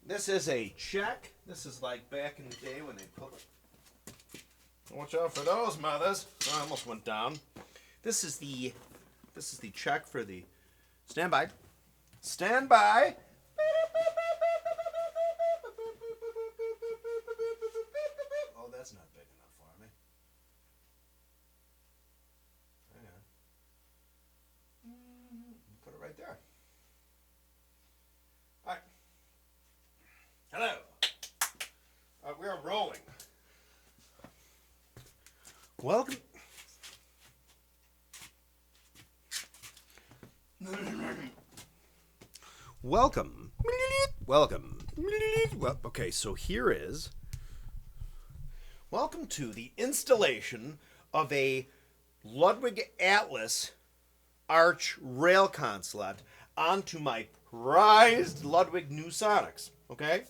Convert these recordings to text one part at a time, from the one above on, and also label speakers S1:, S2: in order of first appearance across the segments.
S1: This is a check. This is like back in the day when they put it. Watch out for those mothers. I almost went down. This is the check for the standby. Standby. Oh, that's not big enough for me. Hang on. Put it right there. All right. Hello. We are rolling. Welcome. Welcome. Welcome. Well, okay, so here is. Welcome to the installation of a Ludwig Atlas Rail console onto my prized Ludwig Neusonics. Okay?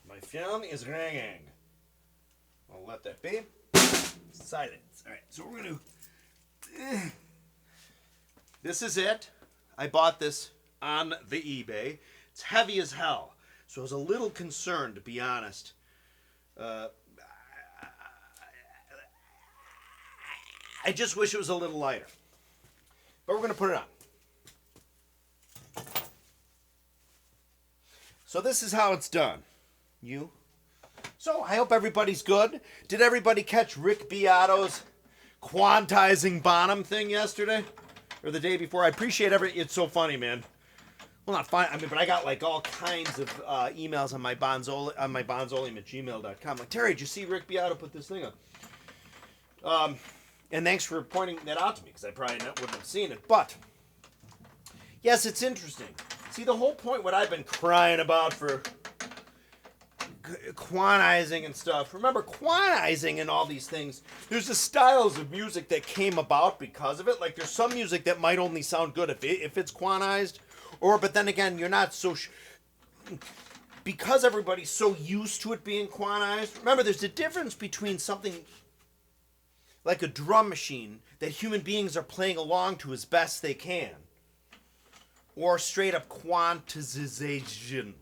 S1: My phone is ringing. I'll let that be. Silence. All right, so we're going to... This is it. I bought this on the eBay. It's heavy as hell. So I was a little concerned, to be honest. I just wish it was a little lighter. But we're going to put it on. So this is how it's done. So I hope everybody's good. Did everybody catch Rick Beato's quantizing Bonham thing yesterday? Or the day before? I appreciate it's so funny, man. Well, not fine. I mean, but I got like all kinds of emails on my Bonzoleum at gmail.com. Like, Terry, did you see Rick Beato put this thing up? And thanks for pointing that out to me, because I probably wouldn't have seen it. But, yes, it's interesting. See, the whole point, what I've been crying about for quantizing and stuff. Remember, quantizing and all these things, there's the styles of music that came about because of it. Like, there's some music that might only sound good if it's quantized. But then again, you're not so... because everybody's so used to it being quantized. Remember, there's a difference between something like a drum machine that human beings are playing along to as best they can, or straight up quantization.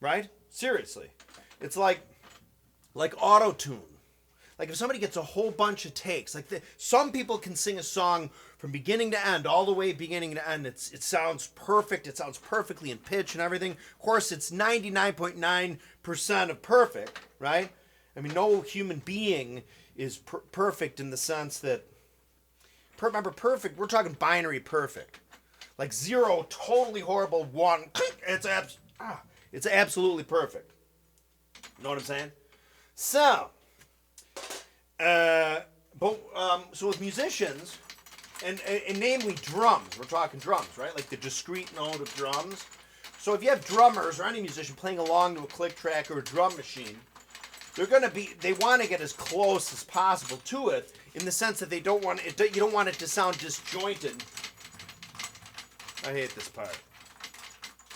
S1: Right? Seriously. It's like auto-tune. Like if somebody gets a whole bunch of takes, like some people can sing a song from beginning to end, all the way beginning to end. It sounds perfect. It sounds perfectly in pitch and everything. Of course, it's 99.9% of perfect, right? I mean, no human being is perfect in the sense that, remember, perfect, we're talking binary perfect. Like 0, totally horrible, 1, it's absolutely perfect. You know what I'm saying? So, so with musicians, and namely drums, we're talking drums, right? Like the discrete note of drums. So if you have drummers or any musician playing along to a click track or a drum machine, they want to get as close as possible to it, in the sense that you don't want it to sound disjointed. I hate this part.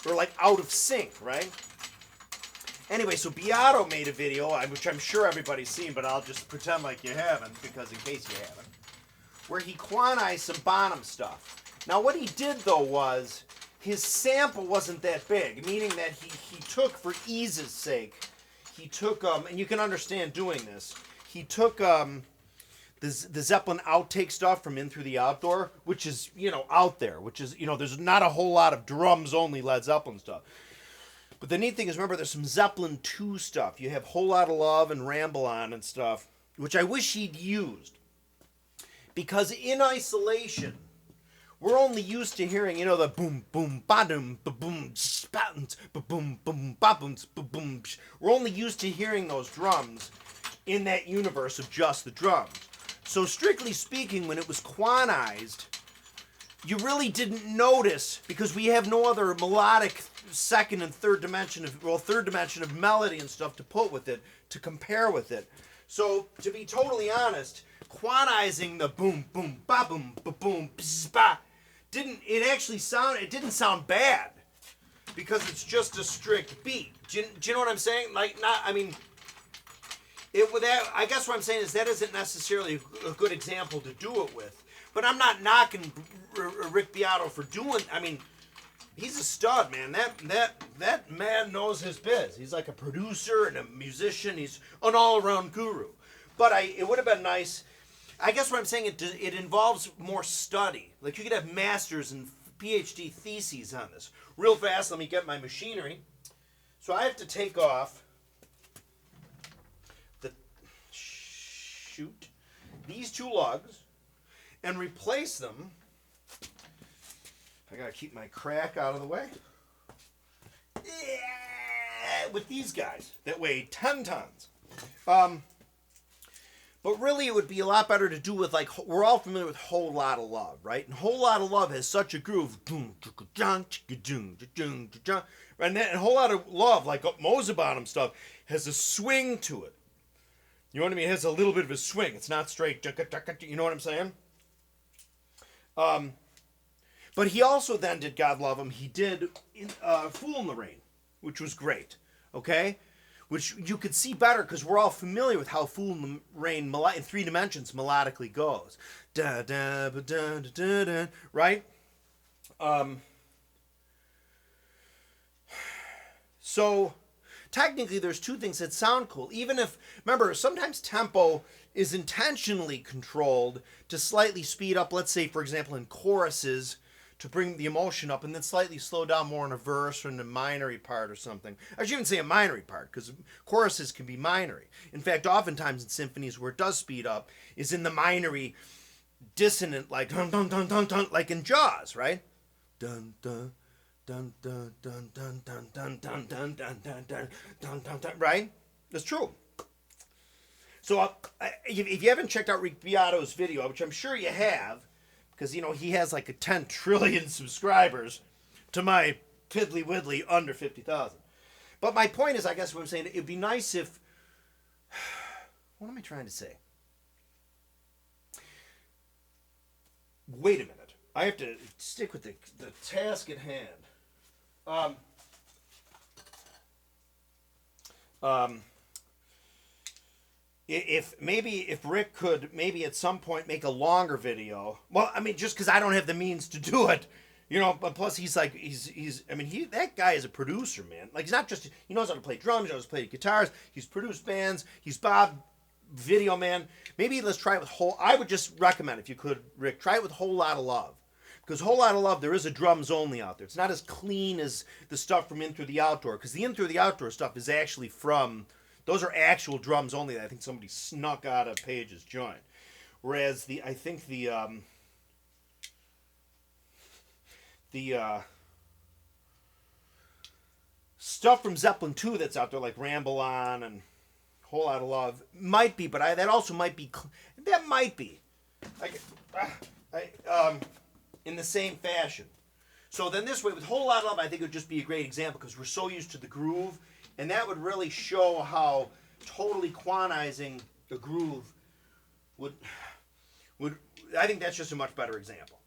S1: Or like out of sync, right? Anyway, so Beato made a video, which I'm sure everybody's seen, but I'll just pretend like you haven't, because in case you haven't, where he quantized some Bonham stuff. Now, what he did, though, was his sample wasn't that big, meaning that he took, for ease's sake, he took, and you can understand doing this, he took the Zeppelin outtake stuff from In Through the Outdoor, which is, out there, which is, there's not a whole lot of drums-only Led Zeppelin stuff. But the neat thing is, remember, there's some Zeppelin 2 stuff. You have Whole Lotta Love and Ramble On and stuff, which I wish he'd used. Because in isolation, we're only used to hearing, the boom, boom, ba-dum, ba-boom, ba-boom, ba-boom, boom, ba-boom, ba-boom. We're only used to hearing those drums in that universe of just the drums. So strictly speaking, when it was quantized, you really didn't notice, because we have no other melodic second and third dimension of melody and stuff to put with it, to compare with it. So, to be totally honest, quantizing the boom, boom, ba boom, ba boom, ba it didn't sound bad, because it's just a strict beat. Do you know what I'm saying? I guess what I'm saying is that isn't necessarily a good example to do it with. But I'm not knocking Rick Beato for doing, He's a stud, man. That man knows his biz. He's like a producer and a musician. He's an all-around guru. But it would have been nice. I guess what I'm saying, it involves more study. Like you could have masters and PhD theses on this. Real fast, let me get my machinery. So I have to take off these two lugs and replace them. I gotta keep my crack out of the way. Yeah, with these guys that weigh 10 tons. But really, it would be a lot better to do with, like, we're all familiar with Whole Lotta Love, right? And Whole Lotta Love has such a groove. And Whole Lotta Love, like Mosebottom stuff, has a swing to it. You know what I mean? It has a little bit of a swing. It's not straight. You know what I'm saying? But he also then did, God love him, he did Fool in the Rain, which was great. Okay? Which you could see better because we're all familiar with how Fool in the Rain in 3 dimensions melodically goes. Da da ba da da da da. Right? So technically there's 2 things that sound cool. Even if, remember, sometimes tempo is intentionally controlled to slightly speed up, let's say, for example, in choruses, to bring the emotion up and then slightly slow down more in a verse or in a minory part or something. I should even say a minory part because choruses can be minory. In fact, oftentimes in symphonies where it does speed up is in the minory dissonant, like dun dun dun dun dun, like in Jaws, right? Dun dun dun dun dun dun dun dun dun dun dun dun dun dun dun dun, right? That's true. So if you haven't checked out Rick Beato's video, which I'm sure you have, because, you know, he has like a 10 trillion subscribers to my piddly widdly under 50,000. But my point is, I guess what I'm saying, it'd be nice if, what am I trying to say? Wait a minute. I have to stick with the task at hand. If Rick could maybe at some point make a longer video. Well, I mean, just because I don't have the means to do it, you know. But plus, that guy is a producer, man. Like, he's not just, he knows how to play drums, he knows how to play guitars. He's produced bands. He's Bob Video Man. Maybe let's try it with I would just recommend, if you could, Rick, try it with Whole Lotta Love. Because Whole Lotta Love, there is a drums only out there. It's not as clean as the stuff from In Through the Outdoor. Because the In Through the Outdoor stuff is actually from, those are actual drums only that I think somebody snuck out of Page's joint. Whereas I think the stuff from Zeppelin 2 that's out there, like Ramble On and Whole Lotta Love, might be, but that also might be, like, in the same fashion. So then this way, with Whole Lotta Love, I think it would just be a great example because we're so used to the groove, and that would really show how totally quantizing the groove would I think that's just a much better example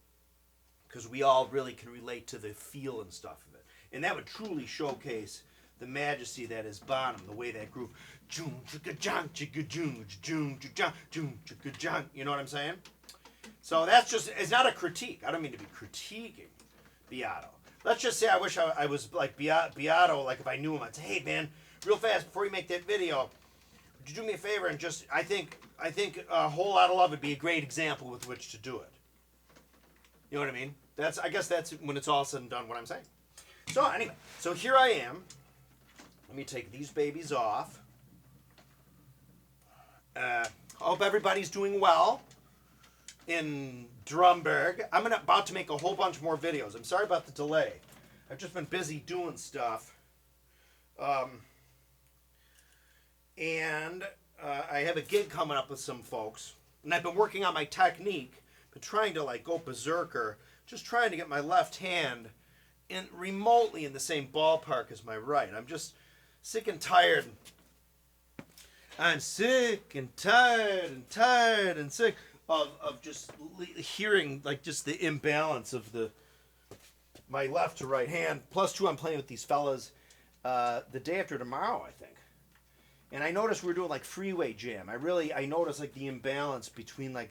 S1: because we all really can relate to the feel and stuff of it, and that would truly showcase the majesty that is Bonham, the way that groove, you know what I'm saying? So that's just, it's not a critique. I don't mean to be critiquing Beato. Let's just say I wish I was like Beato, like if I knew him, I'd say, hey man, real fast, before you make that video, would you do me a favor and just, I think a Whole Lotta Love would be a great example with which to do it. You know what I mean? I guess that's when it's all said and done what I'm saying. So anyway, so here I am. Let me take these babies off. Hope everybody's doing well in Drumberg. I'm about to make a whole bunch more videos. I'm sorry about the delay. I've just been busy doing stuff. And I have a gig coming up with some folks. And I've been working on my technique, but trying to like go berserker, just trying to get my left hand remotely in the same ballpark as my right. I'm just sick and tired. I'm sick and tired and sick of just hearing like just the imbalance of my left to right hand. Plus two, I'm playing with these fellas the day after tomorrow, I think. And I noticed we're doing like freeway jam. I noticed like the imbalance between like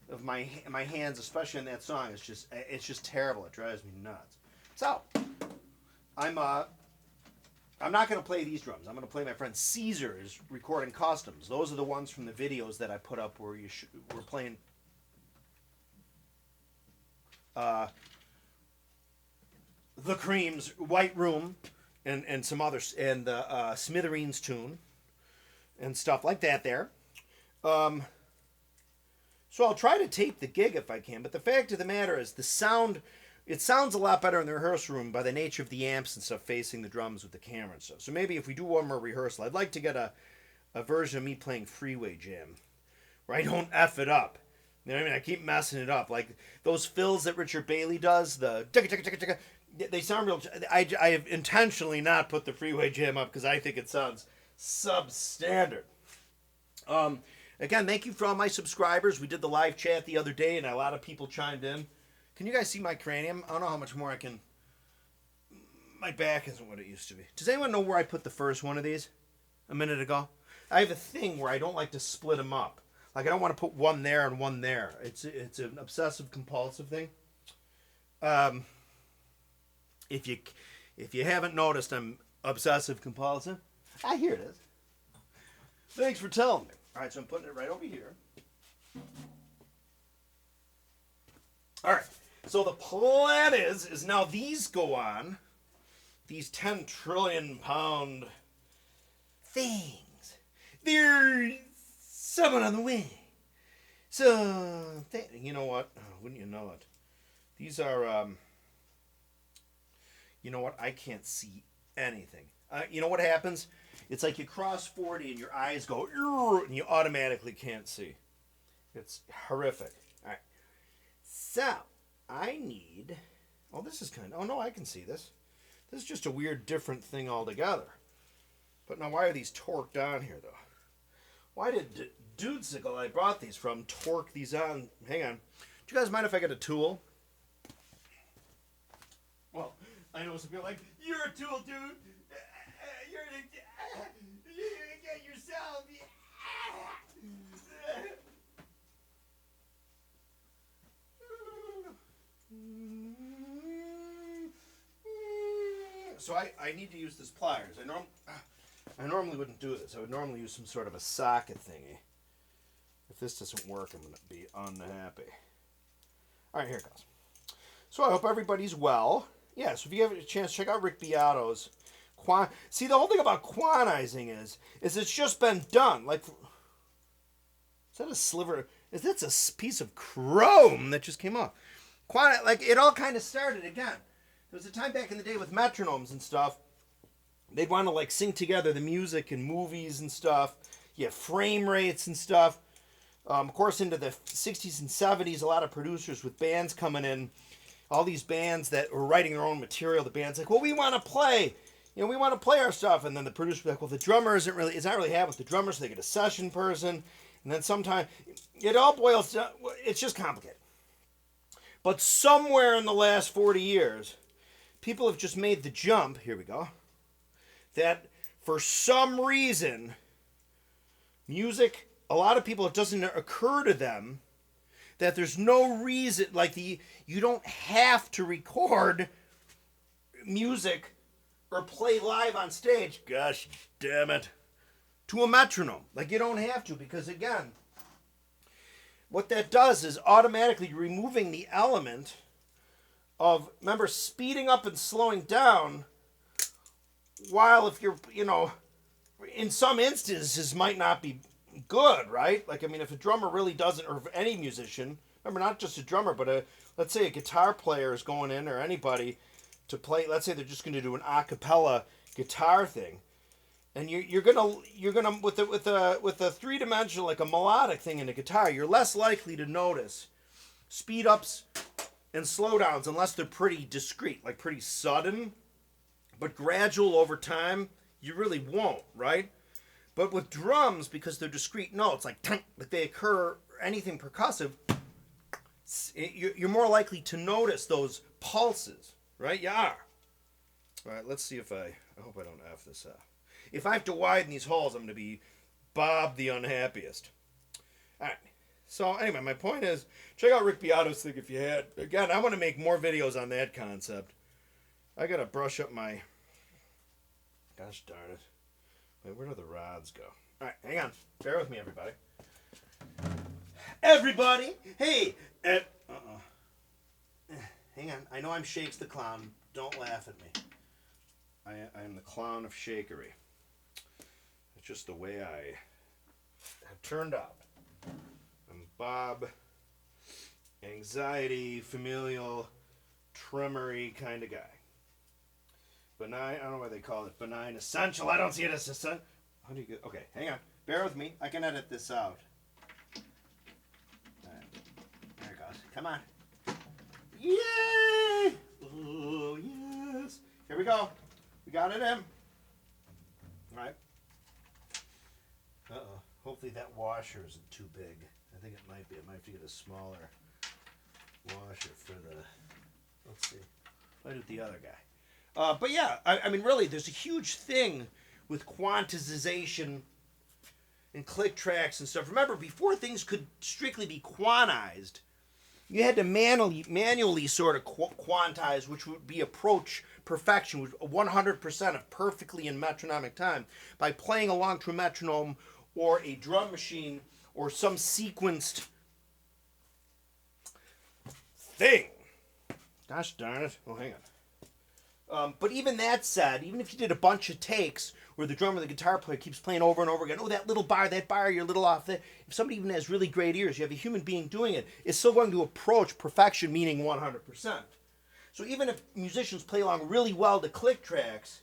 S1: of my hands, especially in that song. It's just terrible. It drives me nuts. So, I'm not going to play these drums. I'm going to play my friend Caesar's recording customs. Those are the ones from the videos that I put up where we're playing The Cream's White Room and some others, and the Smithereens tune and stuff like that there. So I'll try to tape the gig if I can, but the fact of the matter is the sound, it sounds a lot better in the rehearsal room by the nature of the amps and stuff facing the drums with the camera and stuff. So maybe if we do one more rehearsal, I'd like to get a version of me playing Freeway Jam where I don't F it up. You know what I mean? I keep messing it up. Like those fills that Richard Bailey does, the they sound real. I have intentionally not put the Freeway Jam up because I think it sounds substandard. Again, thank you for all my subscribers. We did the live chat the other day and a lot of people chimed in. Can you guys see my cranium? I don't know how much more I can. My back isn't what it used to be. Does anyone know where I put the first one of these a minute ago? I have a thing where I don't like to split them up. Like I don't want to put one there and one there. It's an obsessive compulsive thing. If you haven't noticed, I'm obsessive compulsive. Here it is. Thanks for telling me. All right, so I'm putting it right over here. All right, so the plan is now these go on, these 10 trillion pound things. There's someone on the way. So, you know what? Oh, wouldn't you know it? These are, you know what? I can't see anything. You know what happens? It's like you cross 40 and your eyes go, and you automatically can't see. It's horrific. All right. So, I need... Oh, this is kind of... Oh, no, I can see this. This is just a weird, different thing altogether. But now, why are these torqued on here, though? Why did Dudesicle I brought these from torque these on? Hang on. Do you guys mind if I get a tool? Well, I know some people are like, you're a tool, dude. You get yourself. So I need to use this pliers. I normally wouldn't do this. I would normally use some sort of a socket thingy. If this doesn't work, I'm going to be unhappy. All right, here it goes. So I hope everybody's well. Yeah, so if you have a chance, check out Rick Beato's See, the whole thing about quantizing is it's just been done. Like, is that a sliver? That's a piece of chrome that just came off. Like, it all kind of started again. There was a time back in the day with metronomes and stuff. They'd want to, like, sing together the music and movies and stuff. You have frame rates and stuff. Of course, into the 60s and 70s, a lot of producers with bands coming in. All these bands that were writing their own material. The band's like, well, we want to play. We want to play our stuff. And then the producer would be like, well, the drummer it's not really happening with the drummer, so they get a session person. And then sometimes, it all boils down, it's just complicated. But somewhere in the last 40 years, people have just made the jump, here we go, that for some reason, music, a lot of people, it doesn't occur to them that there's no reason, like you don't have to record music or play live on stage, gosh damn it, to a metronome. Like, you don't have to, because again, what that does is automatically removing the element of, remember, speeding up and slowing down, while if you're, in some instances might not be good, right? Like, I mean, if a drummer really doesn't, or if any musician, remember, not just a drummer, but let's say a guitar player is going in, or anybody, to play, let's say they're just going to do an a cappella guitar thing, and you're gonna with a three-dimensional, like a melodic thing in a guitar, you're less likely to notice speed ups and slowdowns unless they're pretty discrete, like pretty sudden, but gradual over time, you really won't, right? But with drums, because they're discrete notes, like they occur, anything percussive, you're more likely to notice those pulses. Right? You are. All right, let's see if I hope I don't F this up. If I have to widen these holes, I'm going to be Bob the unhappiest. All right. So, anyway, my point is, check out Rick Beato's thing if you had. Again, I want to make more videos on that concept. I gotta brush up my... Gosh darn it. Wait, where do the rods go? Alright, hang on. Bear with me, everybody. Everybody! Hey! Hang on. I know I'm Shakes the Clown. Don't laugh at me. I am the clown of shakery. It's just the way I have turned up. I'm Bob, anxiety, familial, tremory kind of guy. Benign, I don't know why they call it benign essential. I don't see it as essential. How do you get, okay, hang on. Bear with me. I can edit this out. All right. There it goes. Come on. Yay! Oh, yes. Here we go. We got it in. All right. Uh-oh. Hopefully that washer isn't too big. I think it might be. I might have to get a smaller washer for the... Let's see. I'll do the other guy. But yeah, I mean, really, there's a huge thing with quantization and click tracks and stuff. Remember, before things could strictly be quantized, you had to manually sort of quantize, which would be approach perfection, which 100% of perfectly in metronomic time, by playing along to a metronome or a drum machine or some sequenced thing. Gosh darn it. Oh, hang on. But even that said, even if you did a bunch of takes where the drummer or the guitar player keeps playing over and over again, oh, that bar, you're a little off there. If somebody even has really great ears, you have a human being doing it, it's still going to approach perfection, meaning 100%. So even if musicians play along really well to click tracks,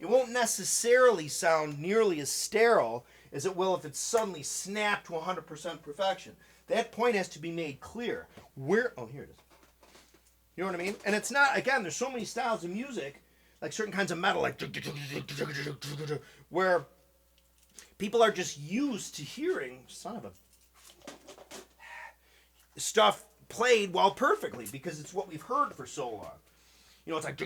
S1: it won't necessarily sound nearly as sterile as it will if it's suddenly snapped to 100% perfection. That point has to be made clear. Oh, here it is. You know what I mean? And it's not, again, there's so many styles of music, like certain kinds of metal, like where people are just used to hearing, stuff played while perfectly, because it's what we've heard for so long. You know, it's like,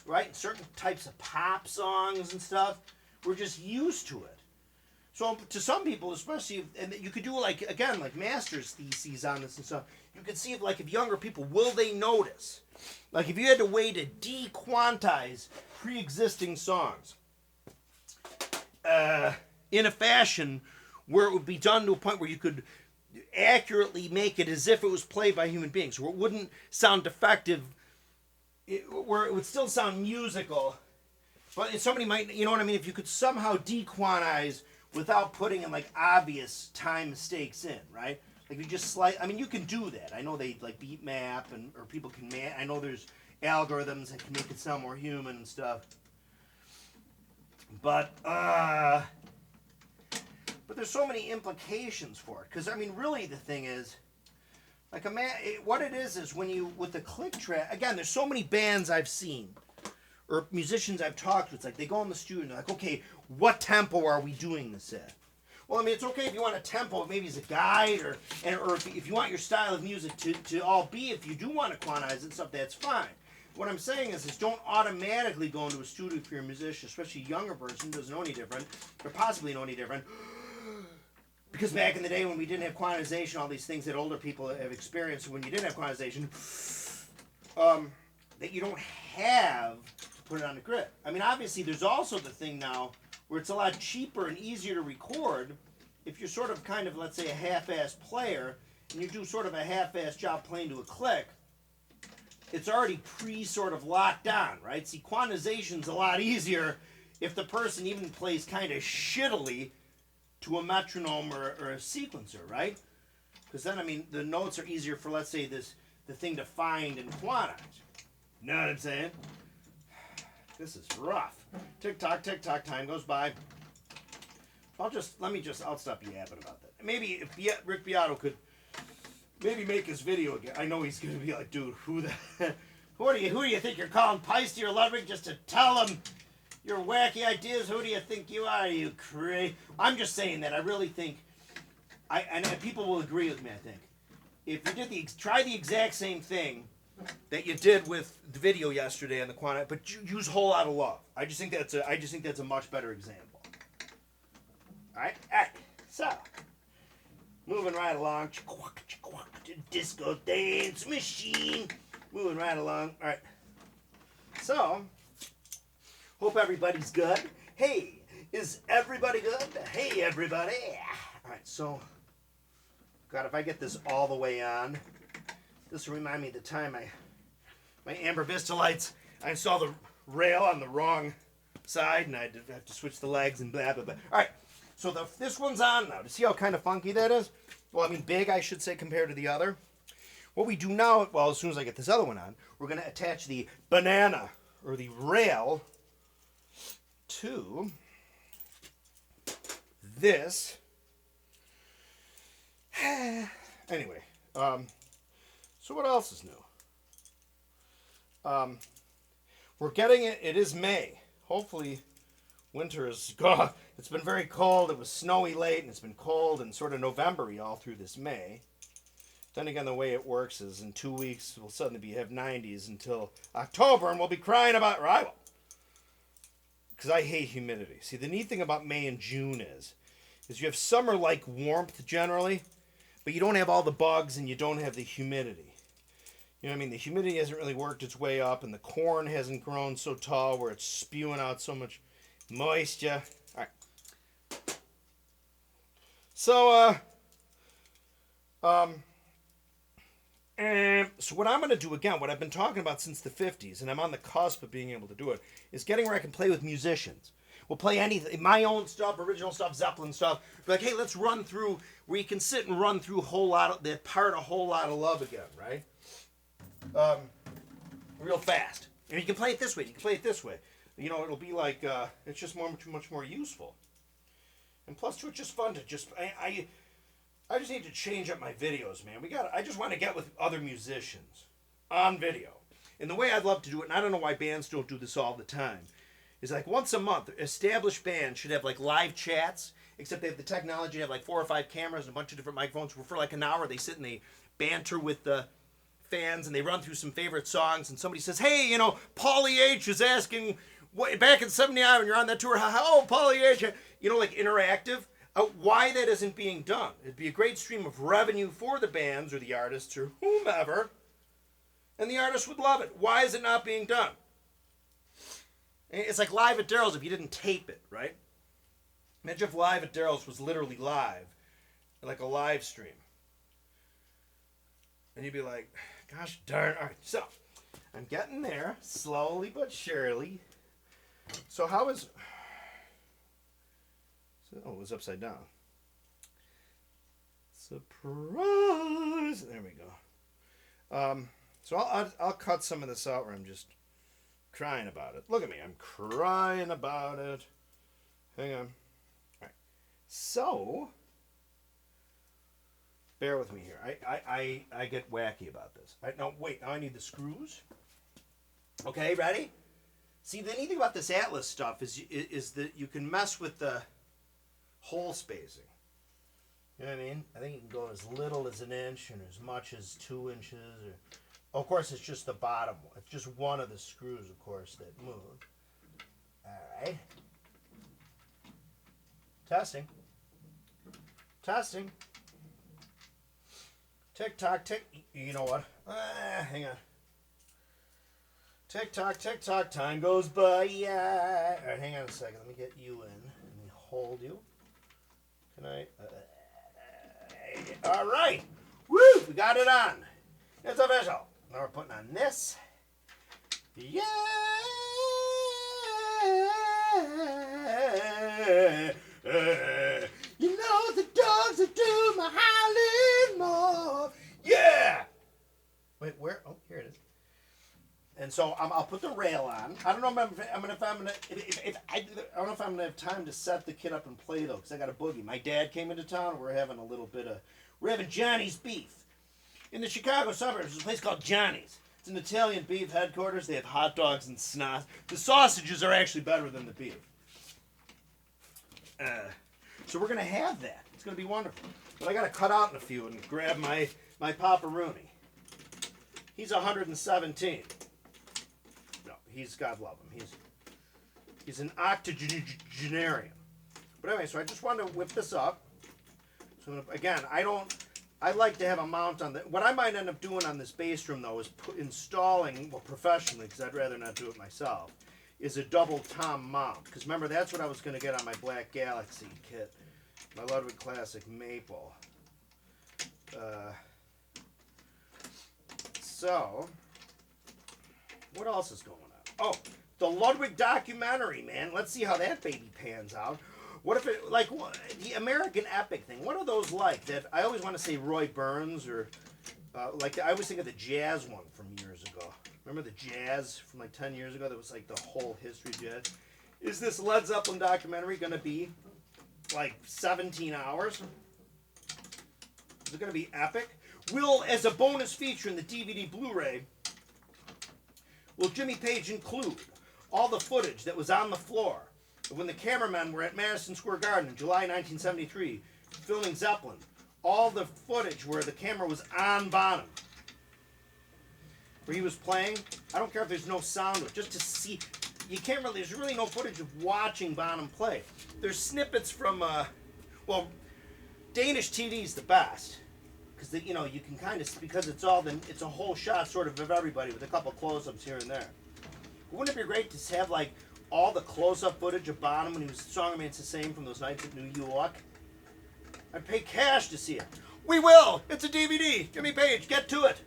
S1: right? And certain types of pop songs and stuff, we're just used to it. So to some people, especially, and you could do like master's theses on this and stuff, you could see if younger people, will they notice? Like if you had a way to de-quantize pre-existing songs in a fashion where it would be done to a point where you could accurately make it as if it was played by human beings, where it wouldn't sound defective, where it would still sound musical, but somebody might, you know what I mean, if you could somehow de-quantize without putting in like obvious time mistakes in, right? Like you just you can do that. I know they like beat map or people can I know there's algorithms that can make it sound more human and stuff. But there's so many implications for it. Because I mean, really, the thing is, like what it is when you with the click track. Again, there's so many bands I've seen or musicians I've talked with. It's like they go in the studio and they're like, okay, what tempo are we doing this at? Well, I mean, it's okay if you want a tempo, maybe as a guide, or if you want your style of music to all be, if you do want to quantize it and stuff, that's fine. What I'm saying is don't automatically go into a studio if you're a musician, especially a younger person who doesn't know any different, or possibly know any different. Because back in the day when we didn't have quantization, all these things that older people have experienced when you didn't have quantization, that you don't have to put it on the grid. I mean, obviously, there's also the thing now where it's a lot cheaper and easier to record if you're sort of kind of, let's say, a half-assed player, and you do sort of a half-assed job playing to a click. It's already sort of locked on, right? See, quantization's a lot easier if the person even plays kind of shittily to a metronome or a sequencer, right? Because then, I mean, the notes are easier for, let's say, the thing to find and quantize. Know what I'm saying? This is rough. Tick-tock, time goes by. I'll stop yapping about that. Maybe if Rick Beato could maybe make his video again. I know he's going to be like, dude, who do you think you're calling Peisty or Ludwig just to tell them your wacky ideas? Who do you think you are, you crazy? I'm just saying that I really think, and people will agree with me, I think. If you try the exact same thing that you did with the video yesterday on the quantity, but use a whole lot of love. I just think that's a much better example. All right. So moving right along. disco dance machine. Moving right along. All right. So, hope everybody's good. Hey, is everybody good? Hey, everybody. All right, so, God, if I get this all the way on, this will remind me of the time my Amber Vista lights, I saw the rail on the wrong side, and I have to switch the legs and blah, blah, blah. All right, so this one's on now. To see how kind of funky that is? Well, I mean, big, I should say, compared to the other. What we do now, well, as soon as I get this other one on, we're going to attach the banana, or the rail, to this. Anyway, so what else is new? We're getting it. It is May. Hopefully, winter is gone. It's been very cold. It was snowy late, and it's been cold and sort of November-y all through this May. Then again, the way it works is in 2 weeks, we'll suddenly have 90s until October, and we'll be crying about rival. Because I hate humidity. See, the neat thing about May and June is you have summer-like warmth generally, but you don't have all the bugs and you don't have the humidity. You know what I mean? The humidity hasn't really worked its way up, and the corn hasn't grown so tall where it's spewing out so much moisture. All right. So, so what I'm going to do again, what I've been talking about since the 50s, and I'm on the cusp of being able to do it, is getting where I can play with musicians. We'll play anything, my own stuff, original stuff, Zeppelin stuff. Be like, hey, let's run through, where you can sit and run through a whole lot of love again, right? Real fast. And you can play it this way, you can play it this way. You know, it'll be like, it's just much more useful. And plus, too, it's just fun to just, I just need to change up my videos, man. I just want to get with other musicians on video. And the way I'd love to do it, and I don't know why bands don't do this all the time, is like once a month, established bands should have like live chats, except they have the technology to have like 4 or 5 cameras and a bunch of different microphones, where for like an hour they sit and they banter with the fans and they run through some favorite songs, and somebody says, hey, you know, Paulie H is asking, back in 79 when you're on that tour, oh, Paulie H, you know, like interactive. Why that isn't being done. It'd be a great stream of revenue for the bands or the artists or whomever, and the artists would love it. Why is it not being done? It's like Live at Daryl's if you didn't tape it, right? Imagine if Live at Daryl's was literally live, like a live stream. And you'd be like, gosh darn. All right, so I'm getting there, slowly but surely. So how is... Oh, it was upside down. Surprise! There we go. So I'll cut some of this out where I'm just crying about it. Look at me, I'm crying about it. Hang on. All right. So, bear with me here. I get wacky about this. Now I need the screws. Okay, ready? See, the neat thing about this Atlas stuff is that you can mess with the hole spacing. You know what I mean? I think you can go as little as 1 inch and as much as 2 inches. Of course, it's just the bottom one. It's just one of the screws, of course, that move. All right. Testing. Testing. Tick tock, tick. You know what? Hang on. Tick tock, time goes by. Yeah. All right, hang on a second. Let me get you in. Let me hold you. Can I? All right. Woo! We got it on. It's official. Now we're putting on this. Yeah. You know the dogs will do my howling more. Yeah. Wait, where? Oh, here it is. And so I'll put the rail on. I don't know if I'm gonna have time to set the kit up and play though, because I got a boogie. My dad came into town. We're having Johnny's beef in the Chicago suburbs. There's a place called Johnny's. It's an Italian beef headquarters. They have hot dogs and snot. The sausages are actually better than the beef. So we're gonna have that. It's gonna be wonderful. But I gotta cut out in a few and grab my Paparoni. He's 117. God love him. He's an octogenarian. But anyway, so I just wanted to whip this up. So again, I I like to have a mount on the. What I might end up doing on this bass drum though is installing, well, professionally, because I'd rather not do it myself, is a double tom mount. Because remember, that's what I was going to get on my Black Galaxy kit, my Ludwig Classic Maple. So, what else is going on? Oh, the Ludwig documentary, man. Let's see how that baby pans out. What if it, like, the American Epic thing, what are those like? That I always want to say Roy Burns, or, like, I always think of the jazz one from years ago. Remember the jazz from like 10 years ago that was like the whole history of jazz? Is this Led Zeppelin documentary going to be like 17 hours? Is it going to be epic? Will, as a bonus feature in the DVD Blu-ray, will Jimmy Page include all the footage that was on the floor when the cameramen were at Madison Square Garden in July 1973 filming Zeppelin? All the footage where the camera was on Bonham, where he was playing. I don't care if there's no sound, just to see. You can't really, there's really no footage of watching Bonham play. There's snippets from, well, Danish TV's the best. Because, you know, you can kind of, because it's all, it's a whole shot sort of everybody with a couple close-ups here and there. Wouldn't it be great to have, like, all the close-up footage of Bonham when he was Song Remains the Same from those nights at New York? I'd pay cash to see it. We will! It's a DVD! Jimmy Page, get to it!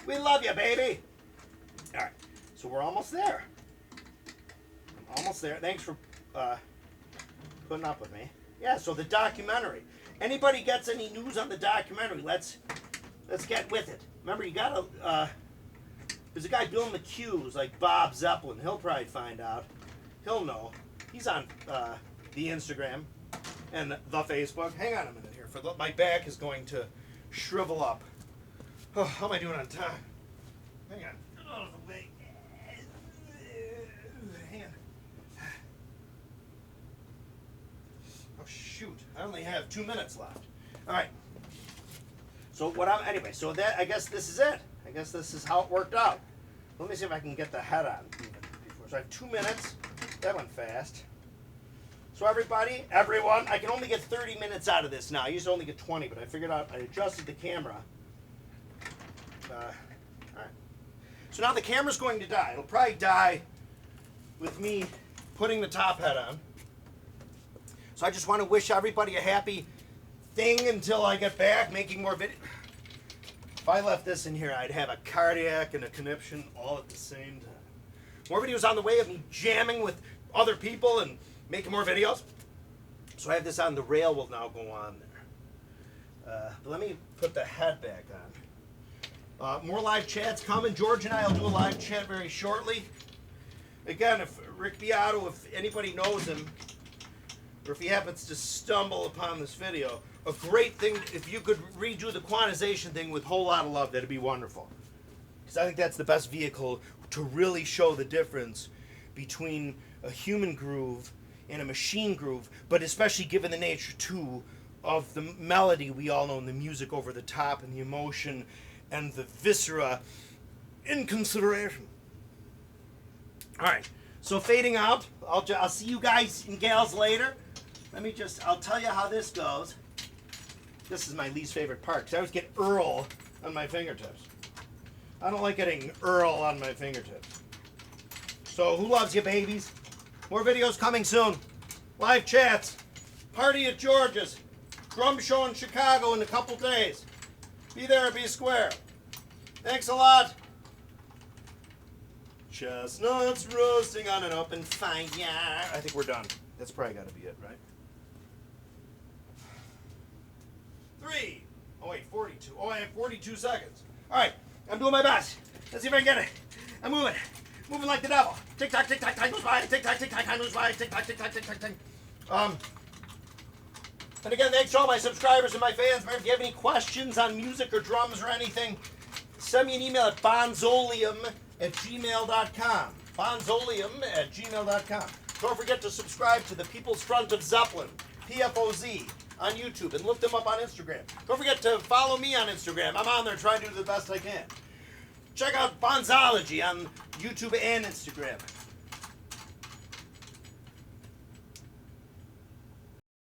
S1: We love you, baby! Alright, so we're almost there. I'm almost there. Thanks for putting up with me. Yeah, so the documentary. Anybody gets any news on the documentary, let's get with it. Remember, you gotta, there's a guy, Bill McHugh, who's like Bob Zeppelin. He'll probably find out. He'll know. He's on the Instagram and the Facebook. Hang on a minute here. My back is going to shrivel up. Oh, how am I doing on time? Hang on. Out of the way. Hang on. Oh, shoot. I only have 2 minutes left. All right. So anyway, so that, I guess this is it. I guess this is how it worked out. Let me see if I can get the head on before. So I have 2 minutes. That went fast. So everyone, I can only get 30 minutes out of this now. I used to only get 20, but I figured out, I adjusted the camera. All right. So now the camera's going to die. It'll probably die with me putting the top hat on. So I just want to wish everybody a happy thing until I get back making more videos. If I left this in here, I'd have a cardiac and a conniption all at the same time. More videos on the way of me jamming with other people and making more videos. So I have this on. The rail will now go on there. But let me put the head back on. More live chats coming. George and I will do a live chat very shortly. Again, if Rick Beato, if anybody knows him, or if he happens to stumble upon this video, a great thing, if you could redo the quantization thing with Whole Lot of Love, that'd be wonderful. Because I think that's the best vehicle to really show the difference between a human groove and a machine groove, but especially given the nature, too, of the melody we all know, and the music over the top, and the emotion, and the viscera in consideration. All right, so fading out. I'll see you guys and gals later. I'll tell you how this goes. This is my least favorite part, because I always get Earl on my fingertips. I don't like getting Earl on my fingertips. So, who loves you, babies? More videos coming soon. Live chats. Party at George's. Drum show in Chicago in a couple days. Be there or be square. Thanks a lot. Chestnuts roasting on an open fire. I think we're done. That's probably got to be it, right? 3. Oh, wait, 42. Oh, I have 42 seconds. All right, I'm doing my best. Let's see if I can get it. I'm moving. Moving like the devil. Tick tock, time goes by. Tick tock, time goes by. Tick tock, tick. And again, thanks to all my subscribers and my fans. If you have any questions on music or drums or anything, send me an email at bonzoleum@gmail.com. Bonzoleum@gmail.com. Don't forget to subscribe to the People's Front of Zeppelin, PFOZ, on YouTube, and look them up on Instagram. Don't forget to follow me on Instagram. I'm on there trying to do the best I can. Check out Bonzology on YouTube and Instagram.